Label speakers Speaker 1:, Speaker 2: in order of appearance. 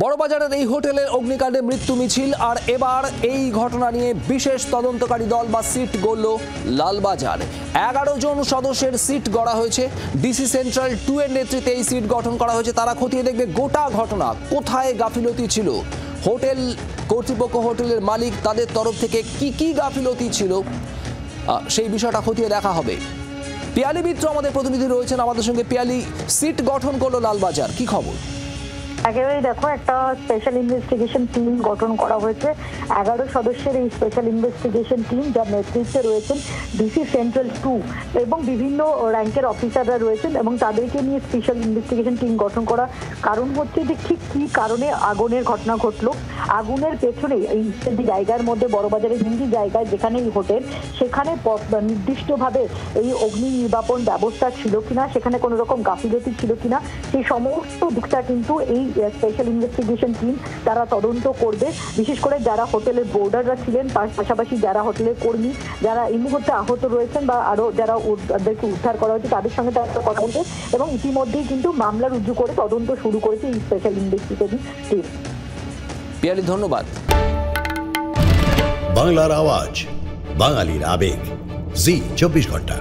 Speaker 1: বড়বাজারের এই হোটেলের অগ্নিকাণ্ডে মৃত্যু মিছিল আর এবার এই ঘটনা নিয়ে বিশেষ তদন্তকারী দল বা সিট গড়ল লালবাজার। 11 জন সদস্যের সিট গড়া হয়েছে। ডিসি সেন্ট্রাল 2 এর নেতৃত্বে এই সিট গঠন করা হয়েছে। তারা খতিয়ে দেখবে গোটা ঘটনা, কোথায় গাফিলতি ছিল, হোটেল কর্তৃপক্ষ, হোটেলের মালিক, তাদের তরফ থেকে কি গাফিলতি ছিল সেই বিষয়টা খতিয়ে দেখা হবে। পিয়ালি মিত্র আমাদের প্রতিনিধি রয়েছেন আমাদের সঙ্গে। পিয়ালি, সিট গঠন করলো লালবাজার, কি খবর?
Speaker 2: একেবারে দেখো, একটা স্পেশাল ইনভেস্টিগেশন টিম গঠন করা হয়েছে। 11 সদস্যের এই স্পেশাল ইনভেস্টিগেশন টিম, যার নেতৃত্বে রয়েছেন ডিসি সেন্ট্রাল 2 এবং বিভিন্ন র্যাঙ্কের অফিসাররা রয়েছেন, এবং তাদেরকে নিয়ে স্পেশাল ইনভেস্টিগেশন টিম গঠন করা কারণ হচ্ছে যে ঠিক কি কারণে আগুনের ঘটনা ঘটলো। আগুনের পেছনে এই জায়গার মধ্যে বড়বাজারের হিন্দি জায়গায় যেখানে এই হোটেল, সেখানে নির্দিষ্টভাবে এই অগ্নি নির্বাপন ব্যবস্থা ছিল কিনা, সেখানে কোনো রকম গাফিলতি ছিল কিনা, সেই সমস্ত দিকটা কিন্তু এই স্পেশাল ইনভেস্টিগেশন টিম তারা তদন্ত করবে। বিশেষ করে যারা হোটেলের বোর্ডাররা ছিলেন, তার পাশাপাশি যারা হোটেলের কর্মী, যারা এই মুহূর্তে আহত রয়েছেন বা আরো যারা তাদেরকে উদ্ধার করা হয়েছে, তাদের সঙ্গে তারা কথা বলবে। এবং ইতিমধ্যেই কিন্তু মামলা রুজু করে তদন্ত শুরু করেছে এই স্পেশাল ইনভেস্টিগেশন টিম।
Speaker 1: পিয়ালি, ধন্যবাদ।
Speaker 3: বাংলার আওয়াজ, বাঙালির আবেগ, জি 24 ঘন্টা।